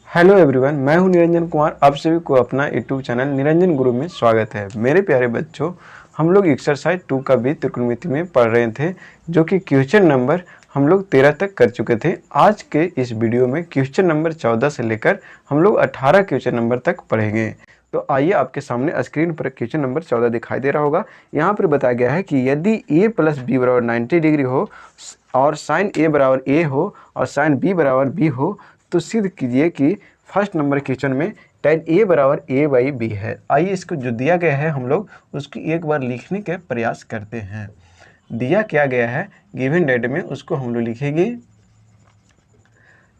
Hello everyone, मैं हूं निरंजन कुमार। आप सभी को अपना यूट्यूब चैनल निरंजन गुरु में स्वागत है। मेरे प्यारे बच्चों, हम लोग एक्सरसाइज 2 का भी त्रिकोणमिति में पढ़ रहे थे, जो कि क्वेश्चन नंबर हम लोग 13 तक कर चुके थे। आज के इस वीडियो में क्वेश्चन नंबर 14 से लेकर हम लोग 18 क्वेश्चन नंबर तक पढ़ेंगे। तो आइए, आपके सामने स्क्रीन पर क्वेश्चन नंबर 14 दिखाई दे रहा होगा। यहाँ पर बताया गया है कि यदि a + b = 90 डिग्री हो और साइन a = a हो और साइन b = b हो, तो सिद्ध कीजिए कि फर्स्ट नंबर क्वेश्चन में tan a = a/b है। आइए, इसको जो दिया गया है हम लोग उसकी एक बार लिखने का प्रयास करते हैं। दिया क्या गया है गिवन डेट में, उसको हम लोग लिखेंगे।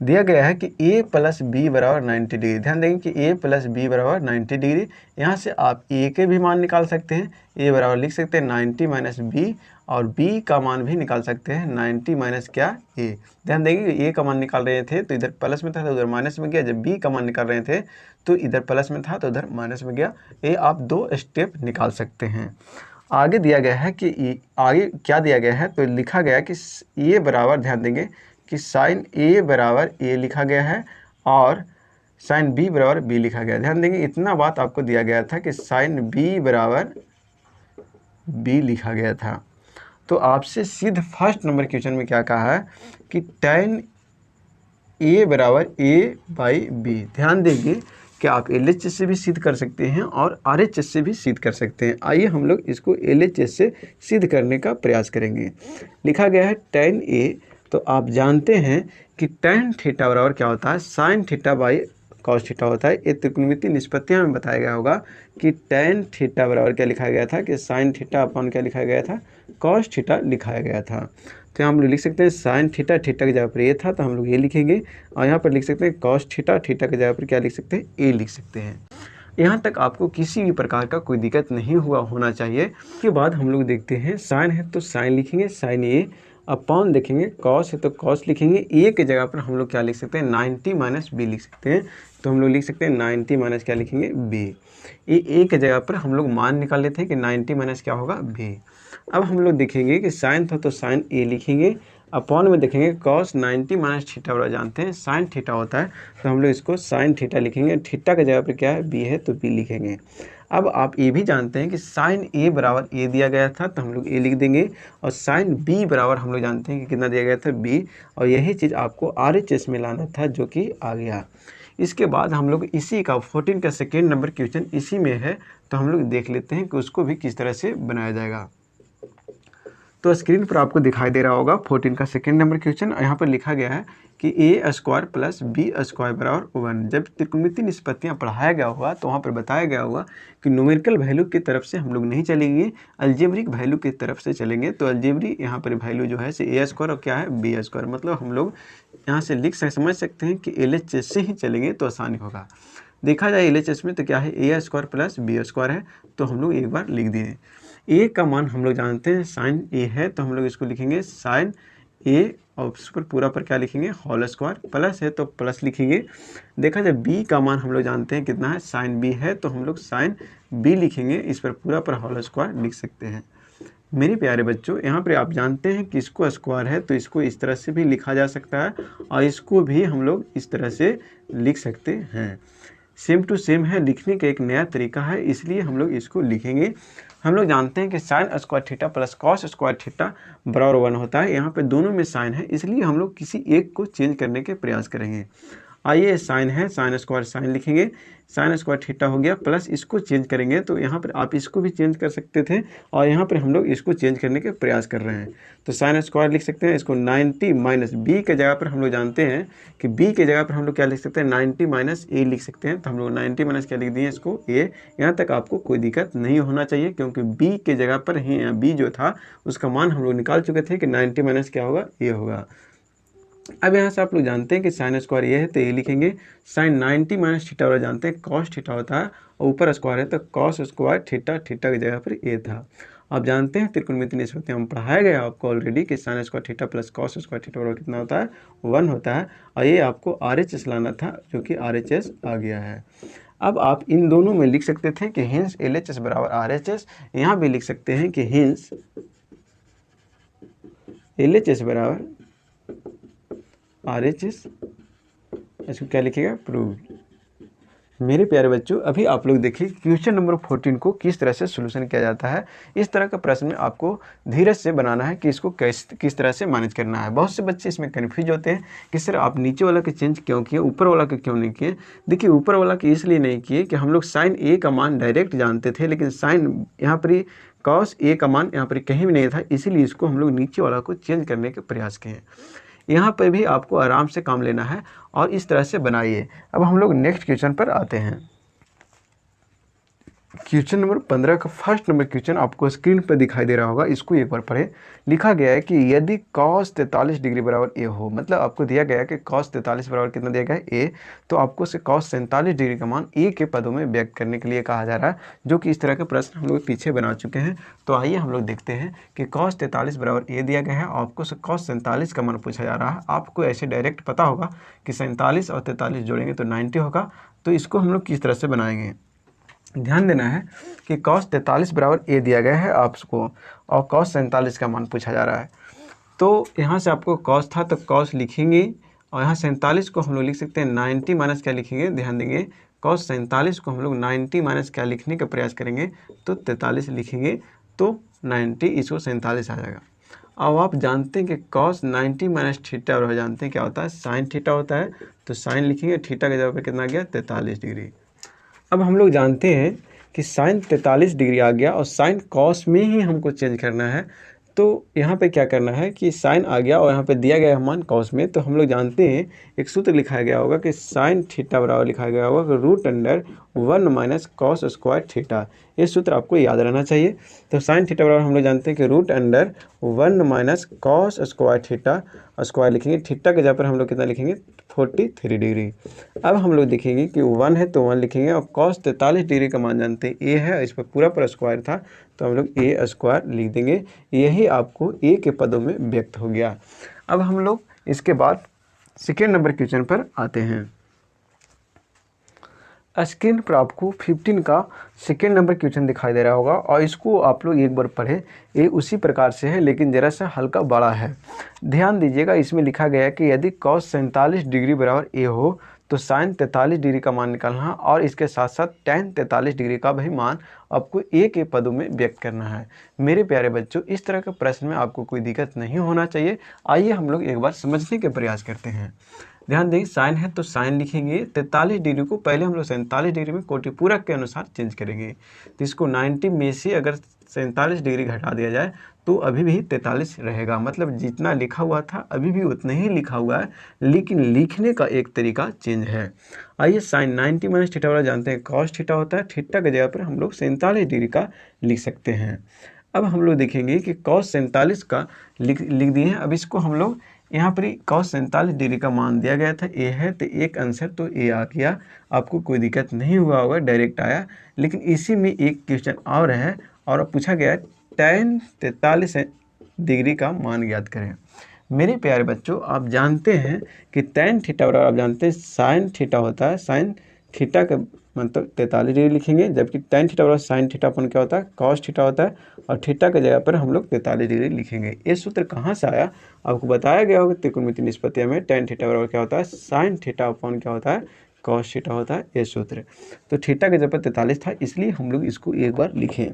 दिया गया है कि a + b = 90 डिग्री। ध्यान देंगे कि a + b = 90 डिग्री। यहाँ से आप a के भी मान निकाल सकते हैं। a बराबर लिख सकते हैं 90 - b, और b का मान भी निकाल सकते हैं 90 - क्या a। ध्यान देंगे कि a का मान निकाल रहे थे तो इधर प्लस में था तो उधर माइनस में गया। जब b का मान निकाल रहे थे तो इधर प्लस में था तो उधर माइनस में गया। ये आप 2 स्टेप निकाल सकते हैं। आगे दिया गया है कि आगे क्या दिया गया है, तो लिखा गया है कि a बराबर, ध्यान देंगे कि साइन a = a लिखा गया है और साइन b = b लिखा गया है। ध्यान देंगे इतना बात आपको दिया गया था कि साइन b = b लिखा गया था। तो आपसे सीध फर्स्ट नंबर क्वेश्चन में क्या कहा है कि tan a = a/b। ध्यान देंगे कि आप LHS से भी सिद्ध कर सकते हैं और RHS से भी सिद्ध कर सकते हैं। आइए हम लोग इसको LHS से सिद्ध करने का प्रयास करेंगे। लिखा गया है tan a, तो आप जानते हैं कि tan थीटा बराबर क्या होता है, sine theta by cos theta होता है। ये त्रिकोणमितीय निष्पत्तियाँ में बताया गया होगा कि tan थीटा बराबर क्या लिखा गया था कि साइन थीटा अपन क्या लिखा गया था, कॉस थीटा लिखाया गया था। तो हम लोग लिख सकते हैं साइन थीटा, थीटा की जगह पर ये था तो हम लोग ये लिखेंगे, और यहाँ पर लिख सकते हैं कॉस थीटा, थीटा की जगह पर क्या लिख सकते हैं, ए लिख सकते हैं। यहाँ तक आपको किसी भी प्रकार का कोई दिक्कत नहीं हुआ होना चाहिए। उसके बाद हम लोग देखते हैं, साइन है तो साइन लिखेंगे साइन ए, अपॉन देखेंगे कॉस है तो कॉस लिखेंगे। ए की जगह पर हम लोग क्या लिख सकते हैं, 90 - b लिख सकते हैं। तो हम लोग लिख सकते हैं 90 - क्या लिखेंगे, b। ये ए की जगह पर हम लोग मान निकाल लेते हैं कि 90 - क्या होगा, b। अब हम लोग देखेंगे कि साइन था तो साइन ए लिखेंगे, अपॉन में देखेंगे कॉस 90 - थीटा बराबर जानते हैं साइन थीटा होता है, तो हम लोग इसको साइन थीटा लिखेंगे। थीटा की जगह पर क्या है, बी है तो बी लिखेंगे। अब आप ये भी जानते हैं कि साइन ए = ए दिया गया था तो हम लोग ए लिख देंगे, और साइन बी बराबर हम लोग जानते हैं कि कितना दिया गया था, बी। और यही चीज़ आपको RHS में लाना था, जो कि आ गया। इसके बाद हम लोग इसी का 14 का सेकेंड नंबर क्वेश्चन इसी में है, तो हम लोग देख लेते हैं कि उसको भी किस तरह से बनाया जाएगा। तो स्क्रीन पर आपको दिखाई दे रहा होगा 14 का सेकेंड नंबर क्वेश्चन। यहाँ पर लिखा गया है कि a² + b² = 1। जब त्रिकोणमितीय निष्पत्तियाँ पढ़ाया गया होगा तो वहाँ पर बताया गया होगा कि न्यूमेरिकल वैल्यू की तरफ से हम लोग नहीं चलेंगे, अलजेब्रिक वैल्यू की तरफ से चलेंगे। तो अलजेब्रिक यहाँ पर वैल्यू जो है a² और क्या है, b²। मतलब हम लोग यहाँ से समझ सकते हैं कि LHS से ही चलेंगे तो आसानी होगा। देखा जाए LHS में तो क्या है, a² + b² है, तो हम लोग एक बार लिख दिए। ए का मान हम लोग जानते हैं साइन ए है, तो हम लोग इसको लिखेंगे साइन ए, और उस पर पूरा पर क्या लिखेंगे, होल स्क्वायर। प्लस है तो प्लस लिखेंगे। देखा जाए बी का मान हम लोग जानते हैं कितना है, साइन बी है, तो हम लोग साइन बी लिखेंगे। इस पर पूरा पर होल स्क्वायर लिख सकते हैं। मेरे प्यारे बच्चों, यहाँ पर आप जानते हैं कि इसको स्क्वायर है तो इसको इस तरह से भी लिखा जा सकता है, और इसको भी हम लोग इस तरह से लिख सकते हैं। सेम टू सेम है, लिखने का एक नया तरीका है, इसलिए हम लोग इसको लिखेंगे। हम लोग जानते हैं कि sine square theta plus cos square theta बराबर 1 होता है। यहाँ पे दोनों में साइन है, इसलिए हम लोग किसी एक को चेंज करने के प्रयास करेंगे। आइए, साइन है, साइन स्क्वायर साइन लिखेंगे, साइन स्क्वायर थीटा हो गया, प्लस इसको चेंज करेंगे तो यहाँ पर आप इसको भी चेंज कर सकते थे, और यहाँ पर हम लोग इसको चेंज करने के प्रयास कर रहे हैं। तो साइन स्क्वायर लिख सकते हैं, इसको 90 - b के जगह पर हम लोग जानते हैं कि b के जगह पर हम लोग क्या लिख सकते हैं, 90 - a लिख सकते हैं। तो हम लोग 90 - क्या लिख दिए, इसको a। यहाँ तक आपको कोई दिक्कत नहीं होना चाहिए, क्योंकि b के जगह पर ही b जो था उसका मान हम लोग निकाल चुके थे कि 90 - क्या होगा, a होगा। अब यहाँ से आप लोग जानते हैं कि साइन स्क्वायर ये है तो ये लिखेंगे। साइन 90 - थीटा वाला जानते हैं कॉस थीटा होता है, और ऊपर स्क्वायर है तो कॉस स्क्वायर थीटा, थीटा की जगह पर ए था। आप जानते हैं त्रिकोणमितीय निष्पत्तियाँ हम पढ़ाया गया आपको ऑलरेडी कि sine square theta plus cos square theta बराबर कितना होता है, 1 होता है। और ये आपको RHS लाना था, जो कि RHS आ गया है। अब आप इन दोनों में लिख सकते थे कि हिंस LHS बराबर RHS। यहाँ भी लिख सकते हैं कि हिंस LHS बराबर RHS, इसको क्या लिखिएगा, प्रूव। मेरे प्यारे बच्चों, अभी आप लोग देखिए क्वेश्चन नंबर 14 को किस तरह से सोल्यूशन किया जाता है। इस तरह का प्रश्न में आपको धीरज से बनाना है कि इसको किस तरह से मैनेज करना है। बहुत से बच्चे इसमें कन्फ्यूज होते हैं कि सर आप नीचे वाला के चेंज क्यों किए, ऊपर वाला के क्यों नहीं किए। देखिए ऊपर वाला के इसलिए नहीं किए कि हम लोग साइन ए का मान डायरेक्ट जानते थे, लेकिन साइन यहाँ पर ही कॉस ए का मान यहाँ पर कहीं भी नहीं था, इसीलिए इसको हम लोग नीचे वाला को चेंज करने के प्रयास किए। यहाँ पर भी आपको आराम से काम लेना है और इस तरह से बनाइए। अब हम लोग नेक्स्ट क्वेश्चन पर आते हैं। क्वेश्चन नंबर 15 का फर्स्ट नंबर क्वेश्चन आपको स्क्रीन पर दिखाई दे रहा होगा, इसको एक बार पढ़े। लिखा गया है कि यदि cos 43 डिग्री बराबर ए हो, मतलब आपको दिया गया है कि cos 43 बराबर कितना दिया गया है, ए, तो आपको से cos 47 डिग्री का मान ए के पदों में व्यक्त करने के लिए कहा जा रहा है, जो कि इस तरह के प्रश्न हम लोग पीछे बना चुके हैं। तो आइए हम लोग देखते हैं कि cos 43 बराबर ए दिया गया है, आपको से cos 47 का मान पूछा जा रहा है। आपको ऐसे डायरेक्ट पता होगा कि 47 और 43 जोड़ेंगे तो 90 होगा। तो इसको हम लोग किस तरह से बनाएंगे, ध्यान देना है कि cos 43 बराबर ए दिया गया है आपको और cos 47 का मान पूछा जा रहा है। तो यहाँ से आपको cos था तो cos लिखेंगे और यहाँ 47 को हम लोग लिख सकते हैं 90 माइनस क्या लिखेंगे, ध्यान देंगे cos 47 को हम लोग 90 माइनस क्या लिखने का प्रयास करेंगे तो 43 लिखेंगे, तो 90 इसको 47 आ जाएगा। अब आप जानते हैं कि cos 90 माइनस थीटा और जानते हैं क्या होता है, साइन थीटा होता है। तो साइन लिखेंगे, थीटा के जगह पे कितना आ गया, 43 डिग्री। अब हम लोग जानते हैं कि साइन 43 डिग्री आ गया और साइन कॉस में ही हमको चेंज करना है। तो यहाँ पे क्या करना है कि साइन आ गया और यहाँ पे दिया गया है मान कॉस में, तो हम लोग जानते हैं एक सूत्र लिखाया गया होगा कि साइन थीटा बराबर लिखा गया होगा कि root under 1 minus cos square theta. ये सूत्र आपको याद रहना चाहिए। तो साइन थीटा बराबर हम लोग जानते हैं कि root under 1 minus cos square theta, square लिखेंगे, थीटा के जगह पर हम लोग कितना लिखेंगे, 43 डिग्री। अब हम लोग देखेंगे कि 1 है तो 1 लिखेंगे और cos 43 डिग्री का मान जानते हैं ए है, इस पर पूरा स्क्वायर था तो हम लोग ए स्क्वायर लिख देंगे। यही आपको ए के पदों में व्यक्त हो गया। अब हम लोग इसके बाद सेकेंड नंबर क्वेश्चन पर आते हैं। स्क्रीन पर आपको 15 का सेकेंड नंबर क्वेश्चन दिखाई दे रहा होगा और इसको आप लोग एक बार पढ़े। ये उसी प्रकार से है लेकिन ज़रा सा हल्का बड़ा है। ध्यान दीजिएगा, इसमें लिखा गया है कि यदि cos 47 डिग्री बराबर ए हो तो साइन 43 डिग्री का मान निकालना और इसके साथ साथ tan 43 डिग्री का भी मान आपको ए के पदों में व्यक्त करना है। मेरे प्यारे बच्चों, इस तरह के प्रश्न में आपको कोई दिक्कत नहीं होना चाहिए। आइए हम लोग एक बार समझने के प्रयास करते हैं। ध्यान दें, साइन है तो साइन लिखेंगे, 43 डिग्री को पहले हम लोग 47 डिग्री में कोटि पूरक के अनुसार चेंज करेंगे। तो इसको 90 में से अगर 47 डिग्री घटा दिया जाए तो अभी भी 43 रहेगा, मतलब जितना लिखा हुआ था अभी भी उतना ही लिखा हुआ है, लेकिन लिखने का एक तरीका चेंज है। आइए, साइन 90 माइनस थीटा वाला जानते हैं कॉस थीटा होता है, थीटा की जगह पर हम लोग 47 डिग्री का लिख सकते हैं। अब हम लोग देखेंगे कि cos 47 का लिख दिए हैं। अब इसको हम लोग यहाँ पर cos 47 डिग्री का मान दिया गया था ए है तो एक आंसर तो ए आ गया, आपको कोई दिक्कत नहीं हुआ होगा, डायरेक्ट आया। लेकिन इसी में एक क्वेश्चन और है और पूछा गया है tan 43 डिग्री का मान ज्ञात करें। मेरे प्यारे बच्चों, आप जानते हैं कि tan थीटा बराबर आप जानते हैं साइन थीटा होता है, साइन थीटा का मतलब 43 डिग्री लिखेंगे, जबकि tan थीटा बराबर साइन थीटा अपन क्या होता है, कॉस थीटा होता है और थीटा की जगह पर हम लोग 43 डिग्री लिखेंगे। ये सूत्र कहाँ से आया, आपको बताया गया होगा त्रिकोणमितीय निष्पत्ति में tan थीटा बराबर क्या होता है, साइन थीटा अपन क्या होता है, कॉस थीटा होता है, ये सूत्र। तो थीटा की जगह पर 43 था, इसलिए हम लोग इसको एक बार लिखें।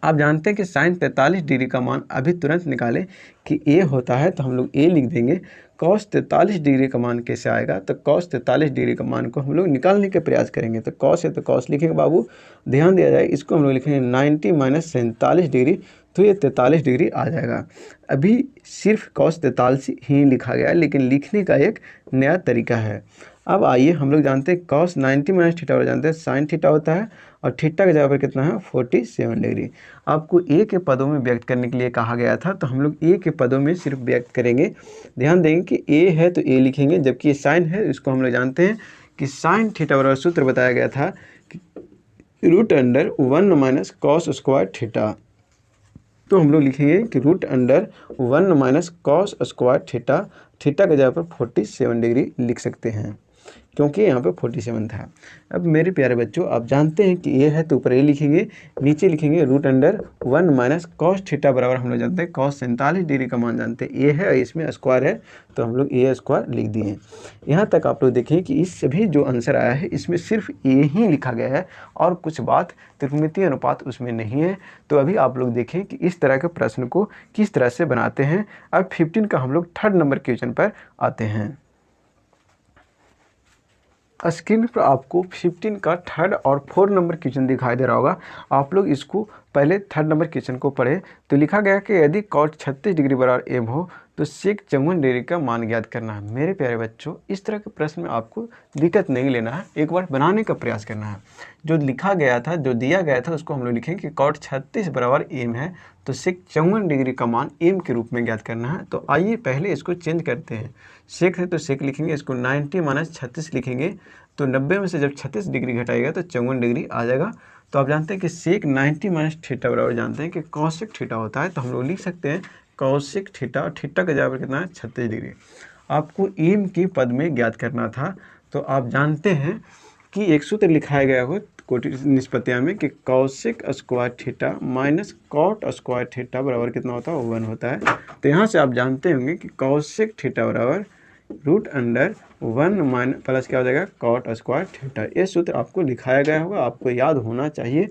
आप जानते हैं कि साइन 43 डिग्री का मान अभी तुरंत निकालें कि ए होता है तो हम लोग ए लिख देंगे। cos 43 डिग्री का मान कैसे आएगा, तो cos 43 डिग्री का मान को हम लोग निकालने के प्रयास करेंगे। तो cos है तो cos लिखेंगे बाबू, ध्यान दिया जाए, इसको हम लोग लिखेंगे 90 माइनस 47 डिग्री, तो ये 43 डिग्री आ जाएगा। अभी सिर्फ cos 43 ही लिखा गया है, लेकिन लिखने का एक नया तरीका है। अब आइए, हम लोग जानते हैं cos 90 माइनस थीटा जानते हैं साइन थीटा होता है और थीटा की जगह पर कितना है, 47 डिग्री। आपको ए के पदों में व्यक्त करने के लिए कहा गया था, तो हम लोग ए के पदों में सिर्फ व्यक्त करेंगे। ध्यान देंगे कि ए है तो ए लिखेंगे, जबकि ये साइन है इसको हम लोग जानते हैं कि साइन थीटा बराबर सूत्र बताया गया था कि root under 1 minus cos square theta. तो हम लोग लिखेंगे कि root under 1 minus cos square theta, theta की जगह पर 47 डिग्री लिख सकते हैं। क्योंकि यहाँ पे 47 था। अब मेरे प्यारे बच्चों आप जानते हैं कि ए है तो ऊपर ए लिखेंगे, नीचे लिखेंगे √1 माइनस कॉस थीटा बराबर हम लोग जानते हैं कॉस 47 डिग्री का मान जानते हैं। ए है और इसमें स्क्वायर है तो हम लोग ए स्क्वायर लिख दिए। यहाँ तक आप लोग देखिए कि इस सभी जो आंसर आया है इसमें सिर्फ ए ही लिखा गया है और कुछ बात त्रिकोणमितीय अनुपात उसमें नहीं है। तो अभी आप लोग देखें कि इस तरह के प्रश्न को किस तरह से बनाते हैं। अब 15 का हम लोग 3rd नंबर क्वेश्चन पर आते हैं। स्क्रीन पर आपको 15 का 3rd और 4th नंबर क्वेश्चन दिखाई दे रहा होगा। आप लोग इसको पहले 3rd नंबर क्वेश्चन को पढ़े तो लिखा गया कि यदि कॉट 36 डिग्री बराबर एम हो तो सेक 54 डिग्री का मान ज्ञात करना है। मेरे प्यारे बच्चों इस तरह के प्रश्न में आपको दिक्कत नहीं लेना है, एक बार बनाने का प्रयास करना है। जो लिखा गया था, जो दिया गया था उसको हम लोग लिखें कि कॉट 36 बराबर एम है तो सेक 54 डिग्री का मान एम के रूप में ज्ञात करना है। तो आइए पहले इसको चेंज करते हैं। सेक है तो सेक लिखेंगे, इसको 90 माइनस 36 लिखेंगे तो 90 में से जब 36 डिग्री घटाएगा तो 54 डिग्री आ जाएगा। तो आप जानते हैं कि सेक 90 माइनस थीटा बराबर जानते हैं कि कॉसेक थीटा होता है। तो हम लोग लिख सकते हैं कॉसेक थीटा, थीटा का जगह पर कितना है 36 डिग्री। आपको एम के पद में ज्ञात करना था। तो आप जानते हैं कि एक सूत्र लिखाया गया हो कोटि निष्पत्तियां में कि cosec square theta minus cot square theta बराबर कितना होता है 1 होता है। तो यहाँ से आप जानते होंगे कि कॉसेक थीटा बराबर √1 माइनस प्लस क्या हो जाएगा कॉट स्क्वायर थीटा। ये सूत्र आपको लिखाया गया होगा, आपको याद होना चाहिए।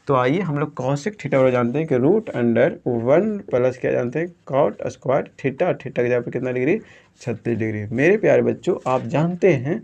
तो आइए हम लोग कॉसेक थीटा बराबर जानते हैं कि √1 प्लस क्या जानते हैं कॉट स्क्वायर थीटा, थीटा की जगह पर कितना डिग्री 36 डिग्री। मेरे प्यारे बच्चों आप जानते हैं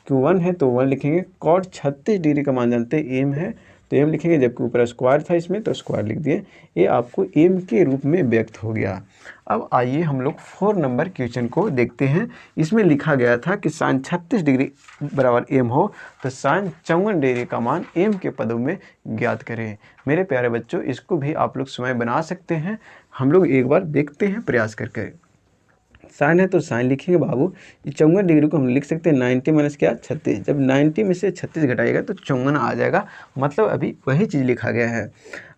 कि 1 है तो 1 लिखेंगे, कॉट 36 डिग्री का मान जानते हैं एम है तो एम लिखेंगे, जबकि ऊपर स्क्वायर था इसमें तो स्क्वायर लिख दिए। ये आपको एम के रूप में व्यक्त हो गया। अब आइए हम लोग 4 नंबर क्वेश्चन को देखते हैं। इसमें लिखा गया था कि साइन 36 डिग्री बराबर एम हो तो साइन 54 डिग्री का मान एम के पदों में ज्ञात करें। मेरे प्यारे बच्चों इसको भी आप लोग स्वयं बना सकते हैं। हम लोग एक बार देखते हैं प्रयास करके। साइन है तो साइन लिखेंगे बाबू, 54 डिग्री को हम लिख सकते हैं 90 माइनस क्या 36। जब 90 में से 36 घटाएगा तो 54 आ जाएगा, मतलब अभी वही चीज़ लिखा गया है।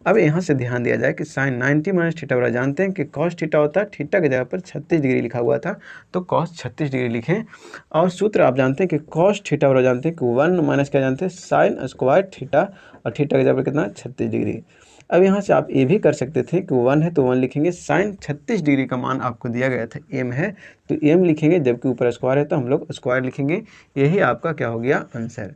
अब यहाँ से ध्यान दिया जाए कि साइन 90 माइनस थीटा बराबर जानते हैं कि कॉस थीटा होता है, थीटा की जगह पर 36 डिग्री लिखा हुआ था तो कॉस 36 डिग्री लिखें। और सूत्र आप जानते हैं कि कॉस थीटा बराबर जानते हैं कि 1 माइनस क्या जानते हैं साइन स्क्वायर थीटा, और थीटा की जगह पर कितना 36 डिग्री। अब यहाँ से आप ये भी कर सकते थे कि 1 है तो 1 लिखेंगे, साइन 36 डिग्री का मान आपको दिया गया था एम है तो एम लिखेंगे, जबकि ऊपर स्क्वायर है तो हम लोग स्क्वायर लिखेंगे। यही आपका क्या हो गया आंसर।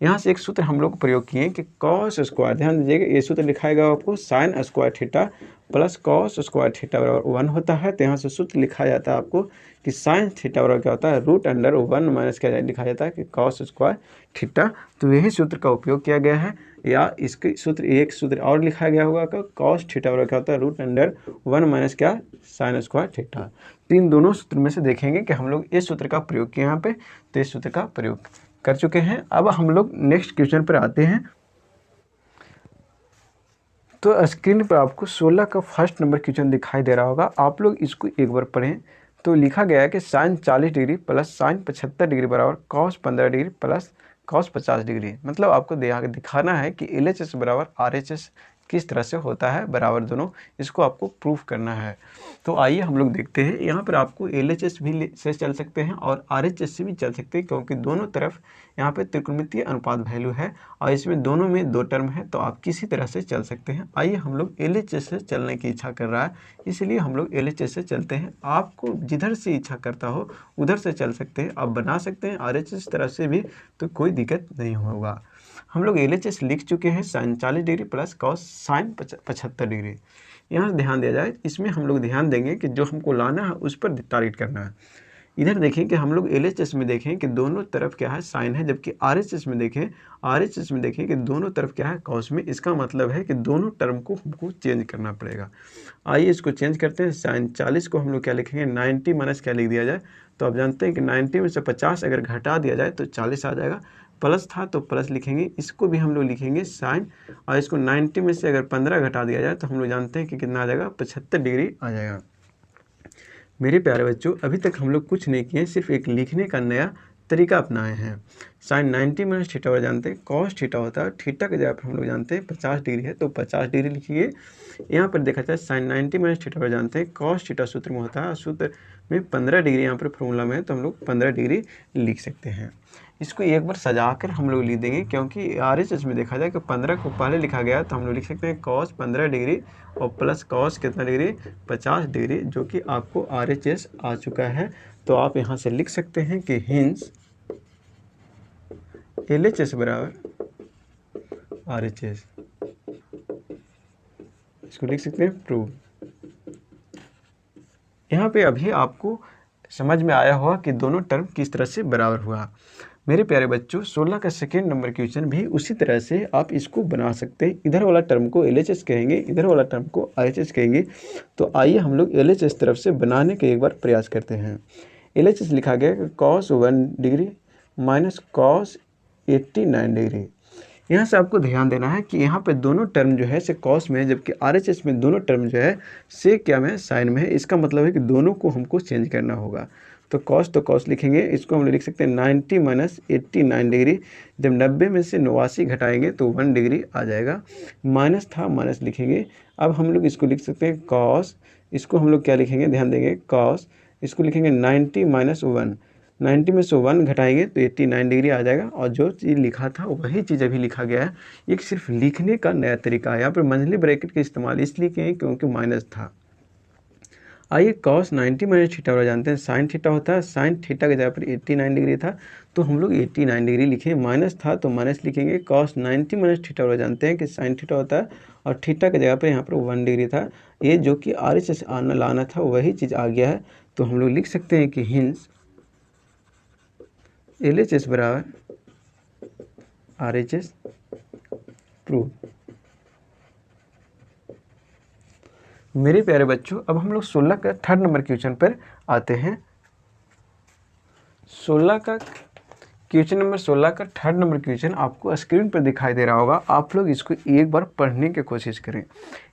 यहाँ से एक सूत्र हम लोग प्रयोग किए कि कॉस स्क्वायर, ध्यान दीजिएगा ये सूत्र लिखाएगा आपको sine square theta plus cos square theta बराबर 1 होता है। तो यहाँ से सूत्र लिखा जाता है आपको कि साइन थीटा बराबर क्या होता है √1 माइनस क्या लिखा जाता है कि कॉस स्क्वायर थीटा। तो यही सूत्र का उपयोग किया गया है। या इसके सूत्र एक सूत्र और लिखा गया होगा कि कॉस थीटा बराबर क्या होता है √1 माइनस क्या साइन स्क्वायर थीटा। तो इन दोनों सूत्र में से देखेंगे कि हम लोग इस सूत्र का प्रयोग किए यहाँ पे, तो इस सूत्र का प्रयोग कर चुके हैं। अब हम लोग नेक्स्ट क्वेश्चन पर आते हैं। तो स्क्रीन पर आपको 16 का 1st नंबर क्वेश्चन दिखाई दे रहा होगा। आप लोग इसको एक बार पढ़ें। तो लिखा गया है कि sine 40 degree plus sine 75 degree बराबर cos 15 degree plus cos 50 degree. मतलब आपको दिखाना है कि LHS बराबर RHS किस तरह से होता है, बराबर दोनों, इसको आपको प्रूफ करना है। तो आइए हम लोग देखते हैं। यहाँ पर आपको LHS भी से चल सकते हैं और RHS से भी चल सकते हैं, क्योंकि दोनों तरफ यहाँ पे त्रिकोणमितीय अनुपात वैल्यू है और इसमें दोनों में 2 टर्म है, तो आप किसी तरह से चल सकते हैं। आइए हम लोग LHS से चलने की इच्छा कर रहा है, इसलिए हम लोग LHS से चलते हैं। आपको जिधर से इच्छा करता हो उधर से चल सकते हैं, आप बना सकते हैं RHS तरफ से भी, तो कोई दिक्कत नहीं होगा। हम लोग LHS लिख चुके हैं sine 40 degree plus cos sine 75 degree. यहाँ से ध्यान दिया जाए, इसमें हम लोग ध्यान देंगे कि जो हमको लाना है उस पर टारगेट करना है। इधर देखें कि हम लोग LHS में देखें कि दोनों तरफ क्या है साइन है, जबकि RHS में देखें कि दोनों तरफ क्या है कॉस में। इसका मतलब है कि दोनों टर्म को हमको चेंज करना पड़ेगा। आइए इसको चेंज करते हैं। साइन 40 को हम लोग क्या लिखेंगे 90 माइनस क्या लिख दिया जाए। तो आप जानते हैं कि 90 में से 50 अगर घटा दिया जाए तो 40 आ जाएगा। प्लस था तो प्लस लिखेंगे, इसको भी हम लोग लिखेंगे साइन, और इसको 90 में से अगर 15 घटा दिया जाए तो हम लोग जानते हैं कि कितना आ जाएगा 75 डिग्री आ जाएगा। मेरे प्यारे बच्चों अभी तक हम लोग कुछ नहीं किए, सिर्फ एक लिखने का नया तरीका अपनाए हैं। साइन 90 माइनस थीटा जानते हैं, कॉस थीटा होता है, थीटा की जगह पर हम लोग जानते हैं 50 डिग्री है तो 50 डिग्री लिखिए। यहाँ पर देखा जाए साइन 90 माइनस थीटा जानते हैं, कॉस थीटा सूत्र में होता है, सूत्र में 15 डिग्री यहाँ पर फॉर्मूला में है तो हम लोग 15 डिग्री लिख सकते हैं। इसको एक बार सजा कर हम लोग लिख देंगे, क्योंकि RHS में देखा जाए कि 15 को पहले लिखा गया है तो हम लोग लिख सकते हैं कॉस 15 डिग्री और प्लस कॉस कितना डिग्री 50 डिग्री, जो कि आपको RHS आ चुका है। तो आप यहाँ से लिख सकते हैं कि हिंस LHS बराबर RHS, इसको लिख सकते हैं प्रूव। यहाँ पे अभी आपको समझ में आया होगा कि दोनों टर्म किस तरह से बराबर हुआ। मेरे प्यारे बच्चों, 16 का सेकेंड नंबर क्वेश्चन भी उसी तरह से आप इसको बना सकते हैं। इधर वाला टर्म को LHS कहेंगे, इधर वाला टर्म को RHS कहेंगे। तो आइए हम लोग LHS तरफ से बनाने के एक बार प्रयास करते हैं। LHS लिखा गया कि cos 1 degree minus cos 89 degree. यहाँ से आपको ध्यान देना है कि यहाँ पे दोनों टर्म जो है से कॉस में है, जबकि RHS में दोनों टर्म जो है से क्या में साइन में है। इसका मतलब है कि दोनों को हमको चेंज करना होगा। तो कॉस लिखेंगे, इसको हम लोग लिख सकते हैं 90 माइनस 89 डिग्री। जब 90 में से 89 घटाएंगे तो 1 डिग्री आ जाएगा। माइनस था, माइनस लिखेंगे। अब हम लोग इसको लिख सकते हैं कॉस, इसको हम लोग क्या लिखेंगे, ध्यान देंगे, कॉस, इसको लिखेंगे 90 माइनस 1, 90 में से 1 घटाएंगे तो 89 डिग्री आ जाएगा। और जो चीज़ लिखा था वही चीज़ अभी लिखा गया है। ये सिर्फ लिखने का नया तरीका है। यहाँ पर मंझली ब्रैकेट का इस्तेमाल इसलिए किए हैं क्योंकि माइनस था। आइए कॉस 90 माइनस थीटा वाला जानते हैं, साइन थीटा होता है, साइन थीटा की जगह पर 89 डिग्री था तो हम लोग 89 डिग्री लिखे। माइनस था तो माइनस लिखेंगे। कॉस 90 माइनस थीटा वाला जानते हैं कि साइन थीटा होता है और थीटा की जगह पर यहाँ पर 1 डिग्री था। ये जो कि RHS आना लाना था वही चीज़ आ गया है। तो हम लोग लिख सकते हैं कि हिंस LHS बराबर RHS प्रूव। मेरे प्यारे बच्चों, अब हम लोग 16 का थर्ड नंबर क्वेश्चन पर आते हैं। 16 का क्वेश्चन नंबर 16 का थर्ड नंबर क्वेश्चन आपको स्क्रीन पर दिखाई दे रहा होगा। आप लोग इसको एक बार पढ़ने की कोशिश करें।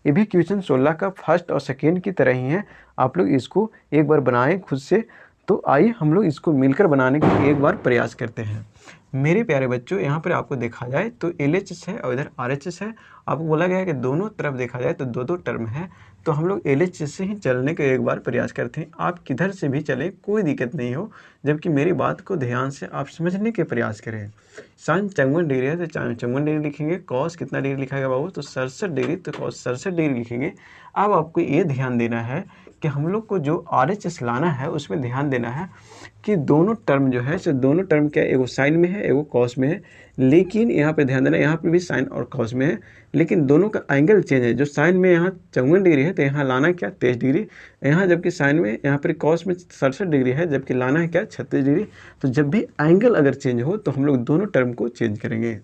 ये भी क्वेश्चन 16 का फर्स्ट और सेकेंड की तरह ही है। आप लोग इसको एक बार बनाएं खुद से। तो आइए हम लोग इसको मिलकर बनाने का एक बार प्रयास करते हैं। मेरे प्यारे बच्चों, यहाँ पर आपको देखा जाए तो LHS है और इधर RHS है। आपको बोला गया है कि दोनों तरफ देखा जाए तो दो टर्म है। तो हम लोग LHS से ही चलने का एक बार प्रयास करते हैं। आप किधर से भी चलें, कोई दिक्कत नहीं हो, जबकि मेरी बात को ध्यान से आप समझने के प्रयास करें। साइन 54 डिग्री है तो 54 डिग्री लिखेंगे। कॉस कितना डिग्री लिखा गया बाबू, तो 67 डिग्री, तो कॉस 67 डिग्री लिखेंगे। अब आपको ये ध्यान देना है कि हम लोग को जो RHS लाना है उसमें ध्यान देना है कि दोनों टर्म जो है सो दोनों टर्म क्या, एगो साइन में है एगो कॉस में है। लेकिन यहाँ पे ध्यान देना, यहाँ पे भी साइन और कॉस में है, लेकिन दोनों का एंगल चेंज है। जो साइन में यहाँ 54 डिग्री है तो यहाँ लाना क्या 23 डिग्री, यहाँ जबकि साइन में यहाँ पर कॉस में 67 डिग्री है, जबकि लाना है क्या 36 डिग्री। तो जब भी एंगल अगर चेंज हो तो हम लोग दोनों टर्म को चेंज करेंगे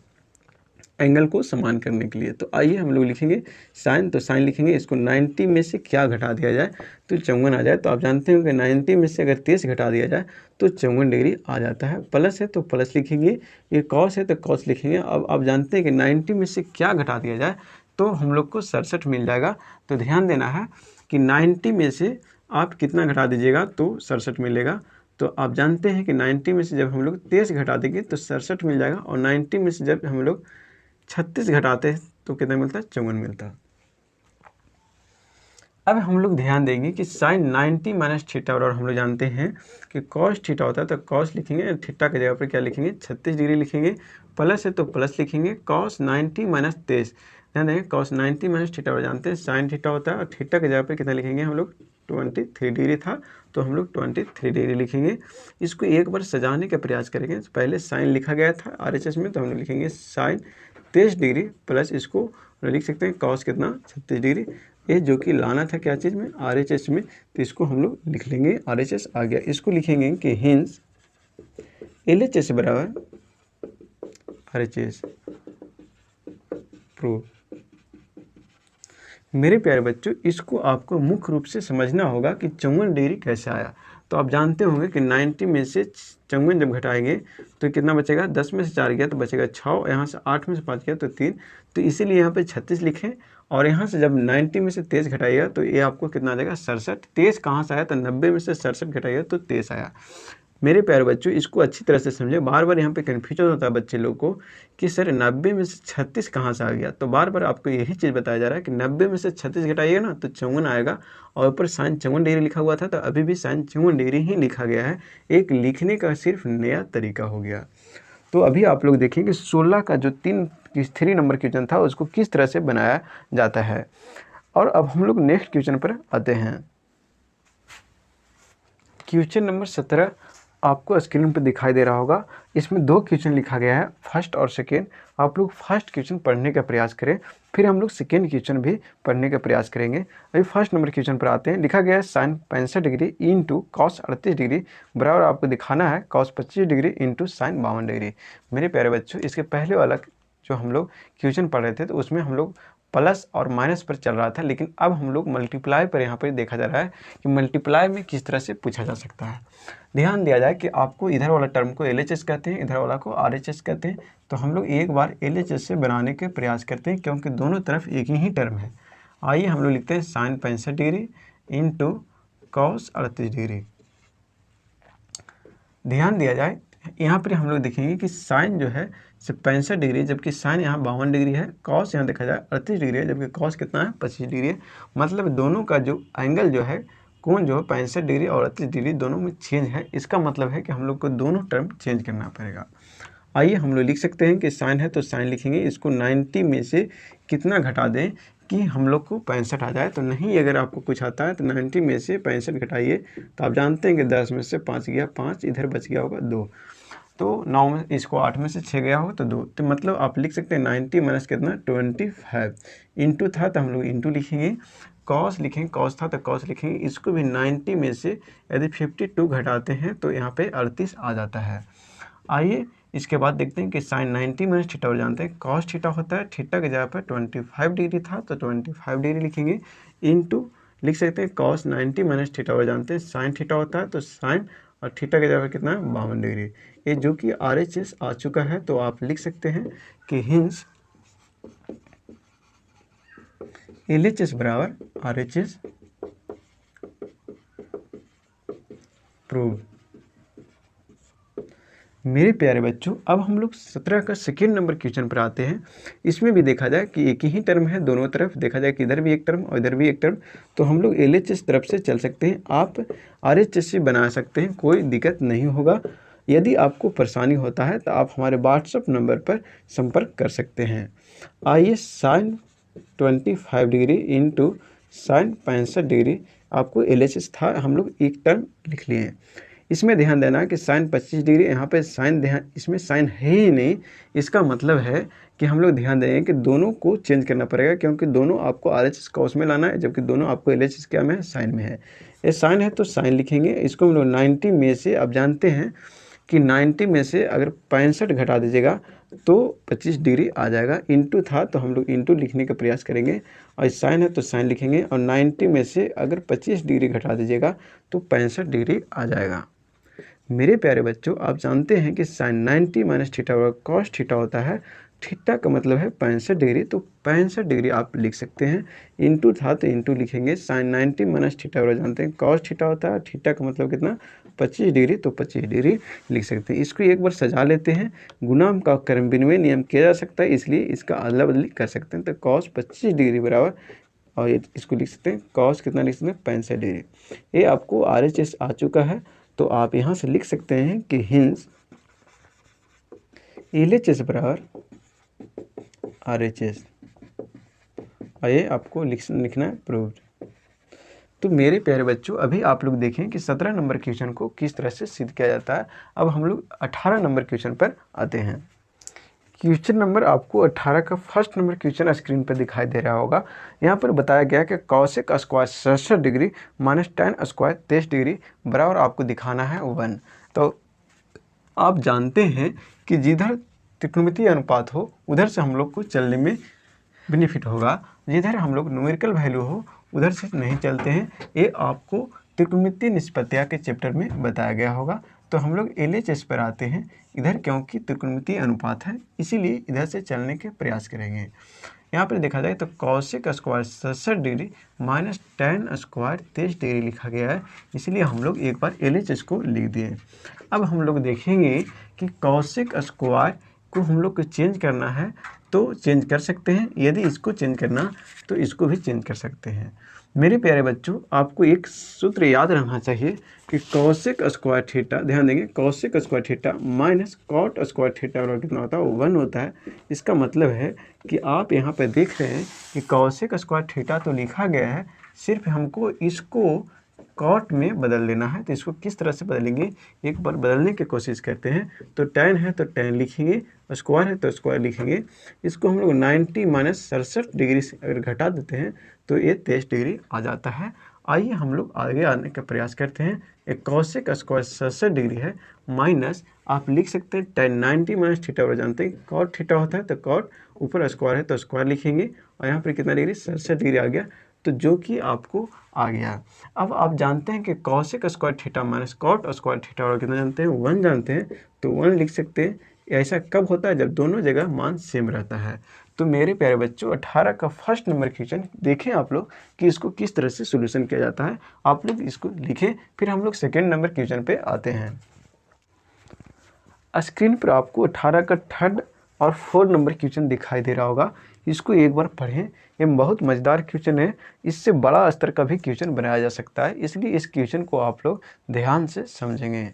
एंगल को समान करने के लिए। तो आइए हम लोग लिखेंगे साइन, तो साइन लिखेंगे, इसको 90 में से क्या घटा दिया जाए तो 54 आ जाए। तो आप जानते हो कि 90 में से अगर 23 घटा दिया जाए तो 54 डिग्री आ जाता है। प्लस है तो प्लस लिखेंगे, ये कॉस है तो कॉस लिखेंगे। अब आप जानते हैं कि 90 में से क्या घटा दिया जाए तो हम लोग को 67 मिल जाएगा। तो ध्यान देना है कि 90 में से आप कितना घटा दीजिएगा तो 67 मिलेगा। तो आप जानते हैं कि 90 में से जब हम लोग 23 घटा देंगे तो 67 मिल जाएगा, और 90 में से जब हम लोग 36 घटाते हैं तो कितना मिलता है 54 मिलता है। अब हम लोग ध्यान देंगे कि साइन 90 माइनस थीटा और हम लोग जानते हैं कि कॉस थीटा होता है तो कॉस लिखेंगे, थीटा की जगह पर क्या लिखेंगे 36 डिग्री लिखेंगे। प्लस है तो प्लस लिखेंगे, कॉस 90 माइनस 23, ध्यान देंगे कॉस 90 माइनस थीटा और जानते हैं साइन थीटा होता है, और थीटा की जगह पर कितना लिखेंगे हम लोग 23 डिग्री था तो हम लोग 23 डिग्री लिखेंगे। इसको एक बार सजाने का प्रयास करेंगे। पहले साइन लिखा गया था RHS में तो हम लोग लिखेंगे साइन 23 डिग्री प्लस इसको लिख सकते हैं कॉस कितना 36 डिग्री। ये जो कि लाना था क्या चीज़ में RHS में, तो इसको हम लोग लिख लेंगे, RHS आ गया। इसको लिखेंगे कि हिंस LHS बराबर RHS प्रूव। मेरे प्यारे बच्चों, इसको आपको मुख्य रूप से समझना होगा कि 54 डिग्री कैसे आया। तो आप जानते होंगे कि 90 में से 54 जब घटाएंगे तो कितना बचेगा, 10 में से 4 गया तो बचेगा 6, यहाँ से 8 में से 5 गया तो 3, तो इसीलिए यहाँ पे 36 लिखें। और यहाँ से जब 90 में से 23 घटाइएगा तो ये आपको कितना आ जाएगा 67। 23 कहाँ से आया तो 90 में से 67 घटाइएगा तो 23 आया। मेरे प्यारे बच्चों, इसको अच्छी तरह से समझे। बार बार यहाँ पे कन्फ्यूजन होता है बच्चे लोग को कि सर 90 में से 36 कहाँ से आ गया। तो बार बार आपको यही चीज़ बताया जा रहा है कि 90 में से 36 घटाइएगा ना तो 54 आएगा, और ऊपर साइन 54 डिग्री लिखा हुआ था तो अभी भी साइन 54 डिग्री ही लिखा गया है। एक लिखने का सिर्फ नया तरीका हो गया। तो अभी आप लोग देखेंगे 16 का जो 3 नंबर क्वेश्चन था उसको किस तरह से बनाया जाता है। और अब हम लोग नेक्स्ट क्वेश्चन पर आते हैं। क्वेश्चन नंबर 17 आपको स्क्रीन पर दिखाई दे रहा होगा। इसमें 2 क्वेश्चन लिखा गया है, फर्स्ट और सेकेंड। आप लोग फर्स्ट क्वेश्चन पढ़ने का प्रयास करें, फिर हम लोग सेकेंड क्वेश्चन भी पढ़ने का प्रयास करेंगे। अभी फर्स्ट नंबर क्वेश्चन पर आते हैं। लिखा गया है sine 65 degree into cos 38 degree बराबर आपको दिखाना है cos 25 degree into sine 52 degree. मेरे प्यारे बच्चों, इसके पहले वाला जो हम लोग क्वेश्चन पढ़ रहे थे तो उसमें हम लोग प्लस और माइनस पर चल रहा था, लेकिन अब हम लोग मल्टीप्लाई पर यहाँ पर देखा जा रहा है कि मल्टीप्लाई में किस तरह से पूछा जा सकता है। ध्यान दिया जाए कि आपको इधर वाला टर्म को LHS कहते हैं, इधर वाला को RHS कहते हैं। तो हम लोग एक बार LHS से बनाने के प्रयास करते हैं क्योंकि दोनों तरफ एक ही टर्म है। आइए हम लोग लिखते हैं sine 65 degree into cos 38 degree. ध्यान दिया जाए यहाँ पर हम लोग देखेंगे कि साइन जो है सिर्फ 65 डिग्री, जबकि साइन यहाँ 52 डिग्री है। कॉस यहाँ देखा जाए 38 डिग्री है, जबकि कॉस कितना है 25 डिग्री है। मतलब दोनों का जो एंगल जो है, कोण जो है 65 डिग्री और 38 डिग्री दोनों में चेंज है। इसका मतलब है कि हम लोग को दोनों टर्म चेंज करना पड़ेगा। आइए हम लोग लिख सकते हैं कि साइन है तो साइन लिखेंगे, इसको 90 में से कितना घटा दें कि हम लोग को 65 आ जाए। तो नहीं, अगर आपको कुछ आता है तो 90 में से 65 घटाइए तो आप जानते हैं कि 10 में से 5 गया 5, इधर बच गया होगा 2, तो 9 में, इसको 8 में से 6 गया होगा तो 2। तो मतलब आप लिख सकते हैं 90 माइनस कितना 25। इंटू था तो हम लोग इंटू लिखेंगे, कॉस लिखेंगे, कॉस था तो कॉस लिखेंगे। इसको भी 90 में से यदि 52 घटाते हैं तो यहाँ पे 38 आ जाता है। आइए इसके बाद देखते हैं कि साइन 90 माइनस थीटा और जानते हैं कॉस थीटा होता है। थीटा की जगह पर 25 डिग्री था तो 25 डिग्री लिखेंगे, इंटू लिख सकते हैं कॉस 90 माइनस थीटा और जानते हैं साइन थीटा होता है तो साइन, और थीटा की जगह कितना है 52 डिग्री। ये जो कि RHS आ चुका है तो आप लिख सकते हैं कि हिंस LHS बराबर RHS प्रूव। मेरे प्यारे बच्चों, अब हम लोग 17 का सेकेंड नंबर क्वेश्चन पर आते हैं। इसमें भी देखा जाए कि एक ही टर्म है, दोनों तरफ देखा जाए कि इधर भी एक टर्म और इधर भी एक टर्म, तो हम लोग LHS तरफ से चल सकते हैं। आप RHS से बना सकते हैं, कोई दिक्कत नहीं होगा। यदि आपको परेशानी होता है तो आप हमारे व्हाट्सएप नंबर पर संपर्क कर सकते हैं। आइए sine 25 degree into sine 65 degree, आपको LHS था, हम लोग एक टर्म लिख लिए हैं। इसमें ध्यान देना है कि साइन 25 डिग्री, यहाँ पे साइन, ध्यान इसमें साइन है ही नहीं। इसका मतलब है कि हम लोग ध्यान देंगे कि दोनों को चेंज करना पड़ेगा, क्योंकि दोनों आपको RHS कॉस में लाना है, जबकि दोनों आपको LHS क्या में है, साइन में है। ये साइन है तो साइन लिखेंगे। इसको हम लोग 90 में से, आप जानते हैं कि 90 में से अगर 65 घटा दीजिएगा तो 25 डिग्री आ जाएगा। इंटू था तो हम लोग इंटू लिखने का प्रयास करेंगे, और साइन है तो साइन लिखेंगे, और 90 में से अगर 25 डिग्री घटा दीजिएगा तो 65 डिग्री आ जाएगा। मेरे प्यारे बच्चों, आप जानते हैं कि साइन 90 माइनस थीटा और कॉस थीटा होता है। थीटा का मतलब है 65 डिग्री, तो 65 डिग्री आप लिख सकते हैं। इंटू था तो इंटू लिखेंगे, साइन 90 माइनस थीटा और जानते हैं कॉस थीटा होता है। थीटा का मतलब कितना 25 डिग्री, तो 25 डिग्री लिख सकते हैं। इसको एक बार सजा लेते हैं। गुना का क्रम विनिमय नियम किया जा सकता है, इसलिए इसका अदला बदली कर सकते हैं। तो कॉस 25 डिग्री बराबर, और इसको लिख सकते हैं कॉस कितना लिख सकते हैं 65 डिग्री। ये आपको RHS आ चुका है, तो आप यहाँ से लिख सकते हैं कि हिंस LHS बराबर RHS, और ये आपको लिखना है प्रूव्ड। तो मेरे प्यारे बच्चों, अभी आप लोग देखें कि 17 नंबर क्वेश्चन को किस तरह से सिद्ध किया जाता है। अब हम लोग 18 नंबर क्वेश्चन पर आते हैं। क्वेश्चन नंबर आपको 18 का फर्स्ट नंबर क्वेश्चन स्क्रीन पर दिखाई दे रहा होगा। यहाँ पर बताया गया कि cosec square 67 degree minus tan square 23 degree बराबर आपको दिखाना है 1। तो आप जानते हैं कि जिधर त्रिकोणमितीय अनुपात हो उधर से हम लोग को चलने में बेनिफिट होगा, जिधर हम लोग न्यूमेरिकल वैल्यू हो उधर से नहीं चलते हैं। ये आपको त्रिकोणमितीय निष्पत्तियाँ के चैप्टर में बताया गया होगा। तो हम लोग LHS पर आते हैं इधर, क्योंकि त्रिकोणमितीय अनुपात है इसीलिए इधर से चलने के प्रयास करेंगे। यहाँ पर देखा जाए तो cosec square 67 degree minus tan square 23 degree लिखा गया है, इसलिए हम लोग एक बार LHS को लिख दिए। अब हम लोग देखेंगे कि कॉसेक स्क्वायर को हम लोग को चेंज करना है तो चेंज कर सकते हैं, यदि इसको चेंज करना तो इसको भी चेंज कर सकते हैं। मेरे प्यारे बच्चों, आपको एक सूत्र याद रखना चाहिए कि कॉसेक स्क्वायर थीटा, ध्यान देंगे, cosec square theta minus cot square theta बराबर कितना होता है, 1 होता है। इसका मतलब है कि आप यहाँ पे देख रहे हैं कि कॉसेक स्क्वायर थीटा तो लिखा गया है, सिर्फ हमको इसको कॉट में बदल लेना है। तो इसको किस तरह से बदलेंगे, एक बार बदलने की कोशिश करते हैं। तो tan है तो tan लिखेंगे, स्क्वायर है तो स्क्वायर लिखेंगे। इसको हम लोग 90 माइनस 67 डिग्री से अगर घटा देते हैं तो ये 23 डिग्री आ जाता है। आइए हम लोग आगे आने का प्रयास करते हैं। एक कॉसेक स्क्वायर 67 डिग्री है, माइनस आप लिख सकते हैं tan 90 माइनस थीटा, जानते हैं कॉट थीटा होता है तो कॉट, ऊपर स्क्वायर है तो स्क्वायर लिखेंगे और यहाँ पर कितना डिग्री, 67 डिग्री आ गया, तो जो कि आपको आ गया। अब आप जानते हैं कि cosec square theta minus cot square theta और कितना जानते हैं, 1 जानते हैं, तो 1 लिख सकते हैं। ऐसा कब होता है, जब दोनों जगह मान सेम रहता है। तो मेरे प्यारे बच्चों, 18 का फर्स्ट नंबर क्वेश्चन देखें आप लोग कि इसको किस तरह से सोल्यूशन किया जाता है। आप लोग इसको लिखें, फिर हम लोग सेकेंड नंबर क्वेश्चन पे आते हैं। स्क्रीन पर आपको 18 का थर्ड और 4 नंबर क्वेश्चन दिखाई दे रहा होगा। इसको एक बार पढ़ें, ये बहुत मज़ेदार क्वेश्चन है। इससे बड़ा स्तर का भी क्वेश्चन बनाया जा सकता है, इसलिए इस क्वेश्चन को आप लोग ध्यान से समझेंगे।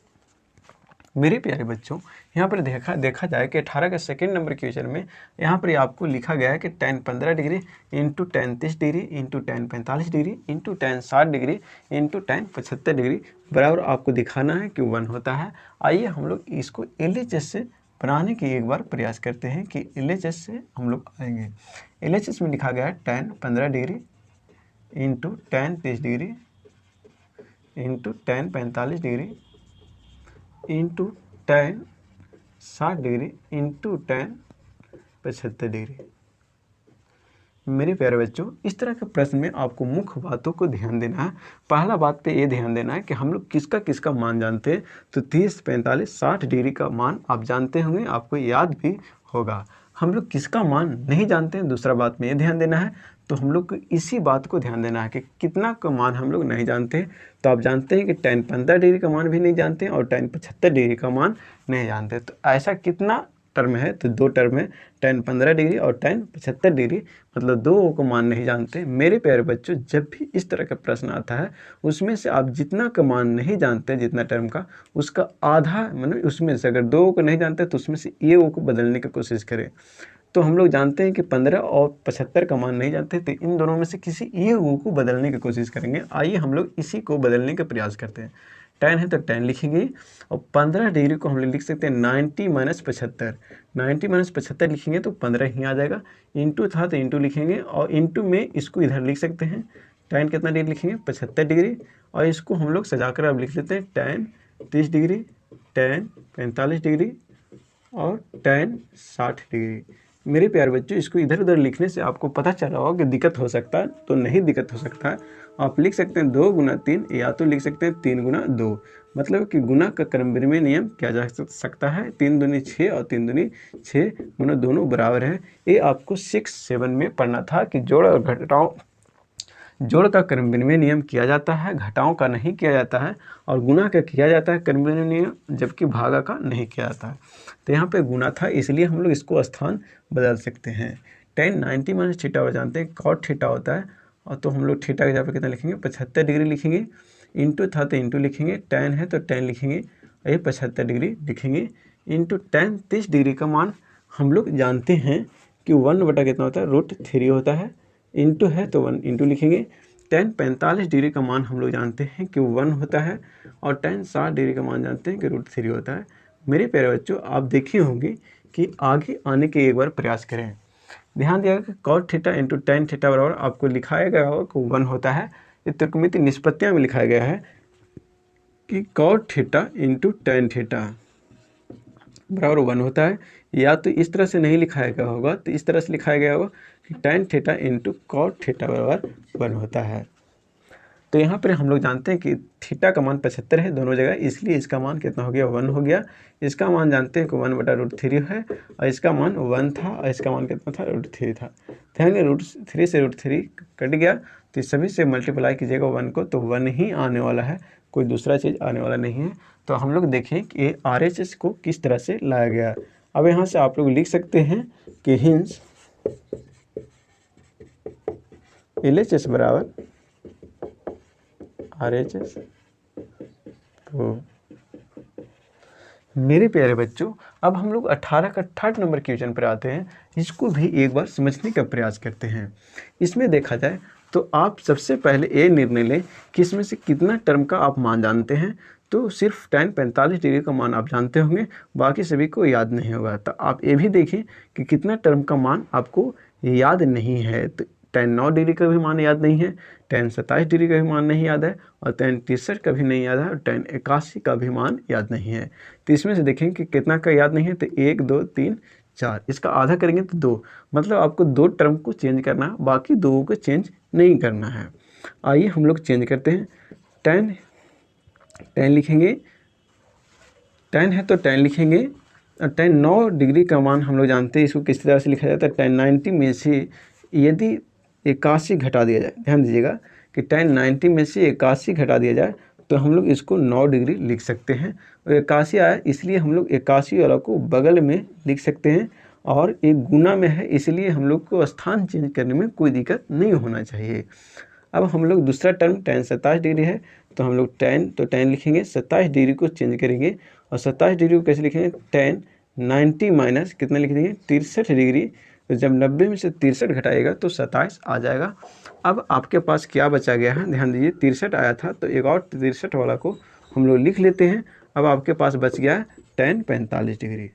मेरे प्यारे बच्चों, यहाँ पर देखा जाए कि 18 का सेकेंड नंबर क्वेश्चन में यहाँ पर आपको लिखा गया है कि tan 15 degree into tan 30 degree into tan 45 degree into tan 60 degree into tan 75 degree बराबर आपको दिखाना है कि 1 होता है। आइए हम लोग इसको LHS से बनाने की एक बार प्रयास करते हैं कि LHS से हम लोग आएंगे। LHS में लिखा गया है tan 15 degree into tan 30 degree into tan 45 degree into tan 60 degree into tan 75 degree. मेरे प्यारे बच्चों, इस तरह के प्रश्न में आपको मुख्य बातों को ध्यान देना है। पहला बात पे ये ध्यान देना है कि हम लोग किसका किसका मान जानते हैं। तो 30, 45, 60 डिग्री का मान आप जानते होंगे, आपको याद भी होगा। हम लोग किसका मान नहीं जानते हैं, दूसरा बात में ये ध्यान देना है। तो हम लोग को इसी बात को ध्यान देना है कि कितना का मान हम लोग नहीं जानते हैं। तो आप जानते हैं कि tan 15 डिग्री का मान भी नहीं जानते हैं और tan 75 डिग्री का मान नहीं जानते। तो ऐसा कितना टर्म है, तो 2 टर्म है, tan 15 डिग्री और tan 75 डिग्री, मतलब 2 को मान नहीं जानते। मेरे प्यारे बच्चों, जब भी इस तरह का प्रश्न आता है, उसमें से आप जितना का मान नहीं जानते, जितना टर्म का, उसका आधा, मतलब उसमें से अगर 2 को नहीं जानते तो उसमें से ए को बदलने की कोशिश करें। तो हम लोग जानते हैं कि 15 और 75 का मान नहीं जानते, तो इन दोनों में से किसी ए को बदलने की कोशिश करेंगे। आइए हम लोग इसी को बदलने का प्रयास करते हैं। tan है तो tan लिखेंगे और 15 डिग्री को हम लोग लिख सकते हैं 90 माइनस 75। 90 माइनस 75 लिखेंगे तो 15 ही आ जाएगा। इंटू था तो इंटू लिखेंगे और इंटू में इसको इधर लिख सकते हैं। tan कितना डिग्री लिखेंगे, 75 डिग्री, और इसको हम लोग सजाकर अब लिख लेते हैं tan 30 डिग्री, tan 45 डिग्री और tan 60 डिग्री। मेरे प्यारे बच्चों, इसको इधर उधर लिखने से आपको पता चला होगा कि दिक्कत हो सकता है, तो नहीं दिक्कत हो सकता है। आप लिख सकते हैं 2 गुना 3, या तो लिख सकते हैं 3 गुना 2, मतलब कि गुना का क्रमबद्ध नियम किया जा सकता है। 3 दूनी 6 और 3 दूनी 6 गुना दोनों बराबर है। ये आपको 6-7 में पढ़ना था कि जोड़ और घटाओ, जोड़ का क्रमबद्ध नियम किया जाता है, घटाओं का नहीं किया जाता है, और गुना का किया जाता है क्रमबद्ध नियम, जबकि भागा का नहीं किया जाता है। तो यहाँ पे गुना था, इसलिए हम लोग इसको स्थान बदल सकते हैं। tan 90 माइनस थीटा जानते हैं कॉट थीटा होता है, और तो हम लोग थीटा के जगह पे कितना लिखेंगे, 75 डिग्री लिखेंगे। इंटू था तो इंटू लिखेंगे, tan है तो tan लिखेंगे, और ये 75 डिग्री लिखेंगे। इंटू tan 30 डिग्री का मान हम लोग जानते हैं कि 1 बटा कितना होता है, √3 होता है। इंटू है तो 1 इंटू लिखेंगे। tan 45 डिग्री का मान हम लोग जानते हैं कि 1 होता है, और tan 60 डिग्री का मान जानते हैं कि √3 होता है। मेरे प्यारे बच्चों, आप देखे होंगे कि आगे आने के एक बार प्रयास करें। ध्यान दिया कि cot theta into tan theta बराबर आपको लिखाया गया होगा कि 1 होता है। ये त्रिकोणमिति निष्पत्तियाँ में लिखाया गया है कि cot theta into tan theta बराबर 1 होता है। या तो इस तरह से नहीं लिखाया गया होगा, तो इस तरह से लिखाया गया होगा कि tan theta into cot theta बराबर 1 होता है। तो यहाँ पर हम लोग जानते हैं कि थीटा का मान 75 है दोनों जगह, इसलिए इसका मान कितना हो गया, 1 हो गया। इसका मान जानते हैं कि 1 बटा √3 है, और इसका मान 1 था, और इसका मान कितना था, √3 था। ध्यान दें, √3 से √3 कट गया, तो सभी से मल्टीप्लाई कीजिएगा 1 को, तो 1 ही आने वाला है। कोई दूसरा चीज़ आने वाला नहीं है। तो हम लोग देखें कि ये RHS को किस तरह से लाया गया। अब यहाँ से आप लोग लिख सकते हैं कि हिंस LHS बराबर RHS। तो मेरे प्यारे बच्चों, अब हम लोग 18 का थर्ड नंबर क्वेश्चन पर आते हैं। इसको भी एक बार समझने का प्रयास करते हैं। इसमें देखा जाए तो आप सबसे पहले ये निर्णय लें कि इसमें से कितना टर्म का आप मान जानते हैं। तो सिर्फ tan 45 डिग्री का मान आप जानते होंगे, बाकी सभी को याद नहीं होगा। तो आप ये भी देखें कि कितना टर्म का मान आपको याद नहीं है। तो tan 9 डिग्री का भी मान याद नहीं है, tan 27 डिग्री का भी मान नहीं याद है, और tan 63 का भी नहीं याद है, और tan 81 का भी मान याद नहीं है। तो इसमें से देखें कि कितना का याद नहीं है। तो 1 2 3 4, इसका आधा करेंगे तो 2, मतलब आपको 2 टर्म को चेंज करना है, बाकी 2 को चेंज नहीं करना है। आइए हम लोग चेंज करते हैं। tan लिखेंगे, tan है तो tan लिखेंगे, और tan 9 डिग्री का मान हम लोग जानते हैं। इसको किस तरह से लिखा जाता है। tan 90 में से यदि 81 घटा दिया जाए, ध्यान दीजिएगा कि tan 90 में से 81 घटा दिया जाए तो हम लोग इसको 9 डिग्री लिख सकते हैं। और 81 आया इसलिए हम लोग 81 वाला को बगल में लिख सकते हैं, और एक गुना में है इसलिए हम लोग को स्थान चेंज करने में कोई दिक्कत नहीं होना चाहिए। अब हम लोग दूसरा टर्म tan 27 डिग्री है, तो हम लोग tan लिखेंगे, 27 डिग्री को चेंज करेंगे, और 27 डिग्री को कैसे लिखेंगे। tan 90 माइनस कितना लिख देंगे 63 डिग्री। तो जब 90 में से 63 घटाएगा तो 27 आ जाएगा। अब आपके पास क्या बचा गया है, ध्यान दीजिए 63 आया था, तो एक और 63 वाला को हम लोग लिख लेते हैं। अब आपके पास बच गया है tan 45 डिग्री।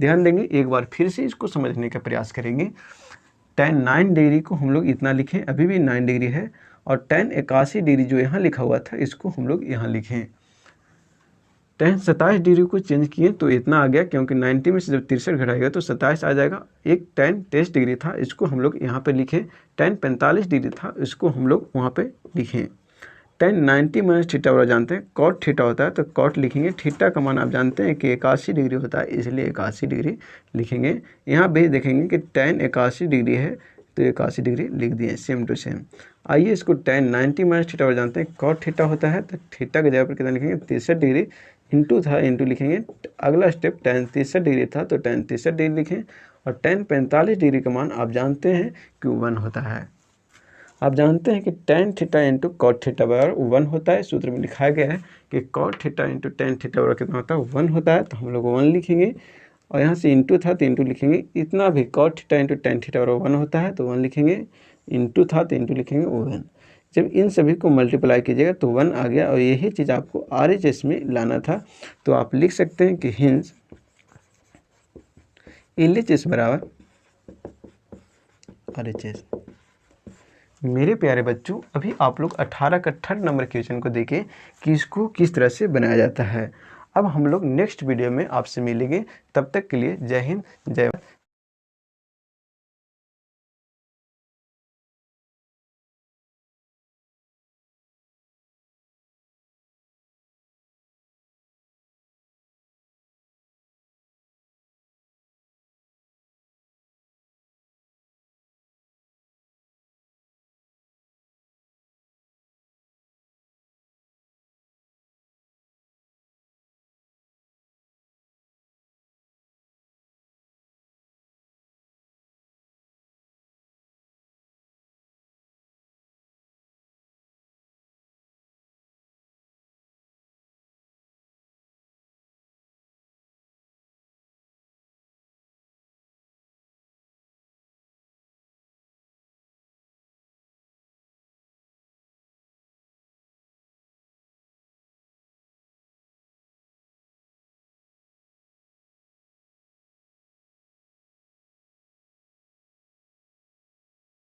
ध्यान देंगे, एक बार फिर से इसको समझने का प्रयास करेंगे। tan 9 डिग्री को हम लोग इतना लिखें, अभी भी 9 डिग्री है, और tan 81 डिग्री जो यहाँ लिखा हुआ था इसको हम लोग यहाँ लिखें। tan 27 डिग्री को चेंज किए तो इतना आ गया, क्योंकि 90 में से जब 63 घटाएगा तो 27 आ जाएगा। एक tan 23 डिग्री था, इसको हम लोग यहाँ पे लिखें। tan 45 डिग्री था, इसको हम लोग वहाँ पे लिखें। tan 90 माइनस थीटा वाला जानते हैं cot थीटा होता है, तो cot लिखेंगे। थीटा का मान आप जानते हैं कि 81 डिग्री होता है, इसलिए 81 डिग्री लिखेंगे। यहाँ भी देखेंगे कि tan 81 डिग्री है, तो 81 डिग्री लिख दिए, सेम टू सेम। आइए इसको tan 90 माइनस थीटा वाला जानते हैं cot थीटा होता है, तो थीटा की जगह पर कितना लिखेंगे 63 डिग्री, इंटू था इंटू लिखेंगे। अगला स्टेप tan 63 डिग्री था, तो tan 63 डिग्री लिखें, और tan 45 डिग्री का मान आप जानते हैं कि 1 होता है। आप जानते हैं कि tan theta into cot theta बराबर 1 होता है। सूत्र में लिखा गया है कि cot theta into tan theta बराबर कितना होता है 1 होता है, तो हम लोग 1 लिखेंगे, और यहाँ से इंटू था तो इंटू लिखेंगे। इतना भी cot theta into tan theta बराबर 1 होता है, तो 1 लिखेंगे, इंटू था तो इंटू लिखेंगे 1। जब इन सभी को मल्टीप्लाई कीजिएगा तो 1 आ गया, और यही चीज़ आपको RHS में लाना था। तो आप लिख सकते हैं कि हिंस LHS बराबर RHS। मेरे प्यारे बच्चों, अभी आप लोग 18 का थर्ड नंबर क्वेश्चन को देखें कि इसको किस तरह से बनाया जाता है। अब हम लोग नेक्स्ट वीडियो में आपसे मिलेंगे, तब तक के लिए जय हिंद, जय